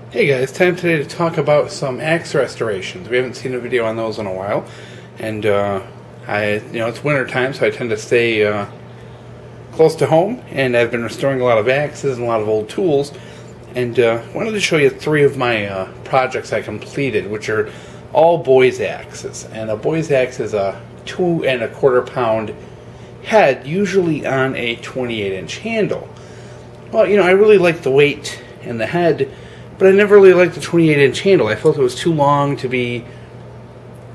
Hey guys, time today to talk about some axe restorations. We haven't seen a video on those in a while, and it's winter time, so I tend to stay close to home, and I've been restoring a lot of axes and a lot of old tools, and wanted to show you three of my projects I completed, which are all boys' axes. And a boys' axe is a 2 1/4 pound head, usually on a 28-inch handle. Well, I really like the weight and the head, but I never really liked the 28-inch handle. I felt it was too long to be,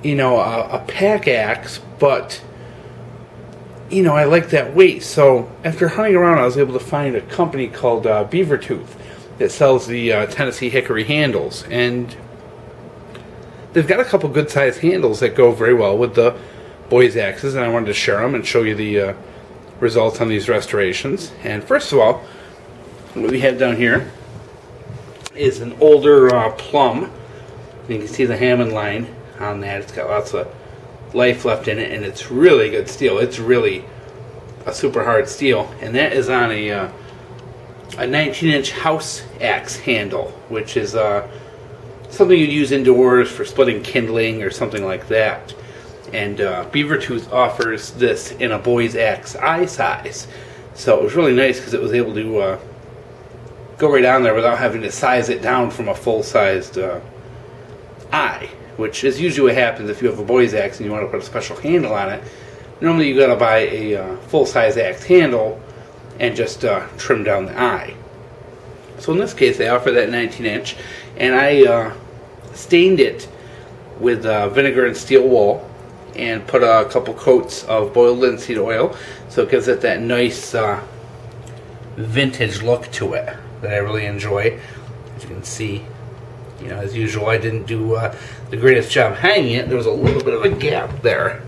a pack axe, but, I like that weight. So after hunting around, I was able to find a company called Beaver Tooth that sells the Tennessee hickory handles. And they've got a couple good-sized handles that go very well with the boys' axes, and I wanted to share them and show you the results on these restorations. And first of all, what we have down here is an older plumb. You can see the Hammond line on that. It's got lots of life left in it, and it's really good steel. It's really a super hard steel, and that is on a 19-inch house axe handle, which is something you'd use indoors for splitting kindling or something like that. And Beaver Tooth offers this in a boys' axe eye size, so it was really nice because it was able to go right on there without having to size it down from a full-sized eye, which is usually what happens if you have a boys' axe and you want to put a special handle on it. Normally you got to buy a full-size axe handle and just trim down the eye. So in this case they offer that 19-inch, and I stained it with vinegar and steel wool and put a couple coats of boiled linseed oil, so it gives it that nice vintage look to it that I really enjoy. As you can see, as usual, I didn't do the greatest job hanging it. There was a little bit of a gap there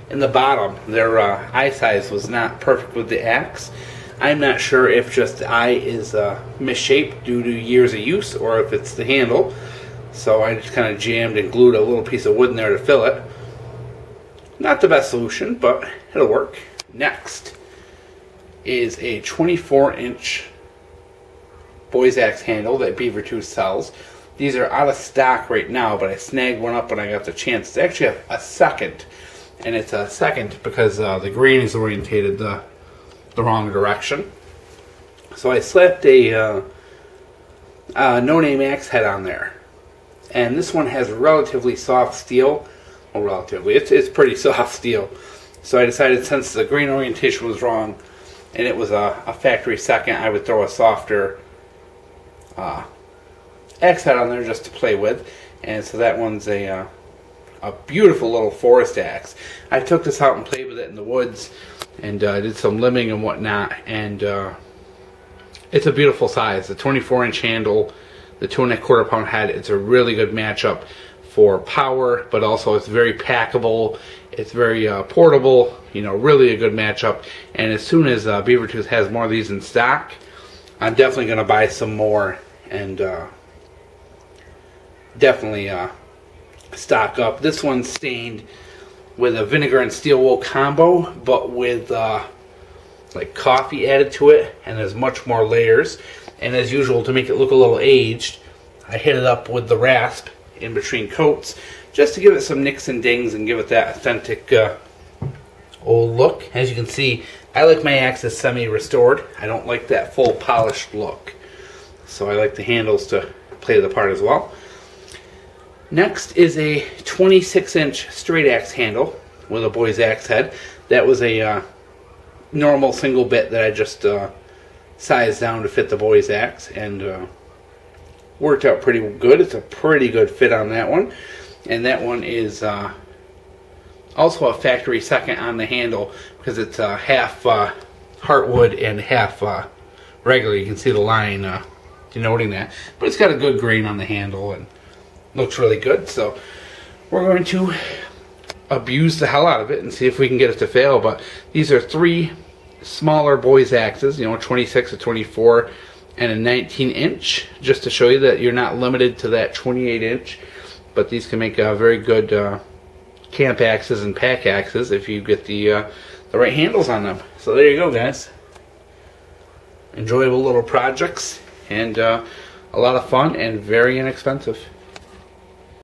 in the bottom. Their eye size was not perfect with the axe. I'm not sure if just the eye is misshaped due to years of use or if it's the handle. So I just kind of jammed and glued a little piece of wood in there to fill it. Not the best solution, but it'll work. Next is a 24-inch boys' axe handle that Beaver Tooth sells. These are out of stock right now, but I snagged one up when I got the chance. It's actually a second, and it's a second because the grain is orientated the wrong direction. So I slapped a no-name axe head on there, and this one has relatively soft steel. Well, relatively, it's pretty soft steel. So I decided, since the grain orientation was wrong and it was a factory second, I would throw a softer axe head on there just to play with. And so that one's a beautiful little forest axe. I took this out and played with it in the woods, and did some limbing and whatnot, and it's a beautiful size. The 24-inch handle, the 2 1/4 pound head, it's a really good matchup for power, but also it's very packable, it's very portable, really a good matchup. And as soon as Beaver Tooth has more of these in stock, I'm definitely going to buy some more and definitely stock up. This one's stained with a vinegar and steel wool combo, but with like coffee added to it, and there's much more layers. And as usual, to make it look a little aged, I hit it up with the rasp in between coats just to give it some nicks and dings and give it that authentic old look. As you can see, I like my axes semi-restored. I don't like that full polished look, so I like the handles to play the part as well. Next is a 26-inch straight axe handle with a boys' axe head. That was a normal single bit that I just sized down to fit the boys' axe, and worked out pretty good. It's a pretty good fit on that one, and that one is also a factory second on the handle because it's half heartwood and half regular. You can see the line denoting that, but it's got a good grain on the handle and looks really good. So we're going to abuse the hell out of it and see if we can get it to fail. But these are three smaller boys' axes, 26, a 24, and a 19-inch, just to show you that you're not limited to that 28-inch. But these can make very good camp axes and pack axes if you get the right handles on them. So there you go, guys. Enjoyable little projects, and a lot of fun and very inexpensive.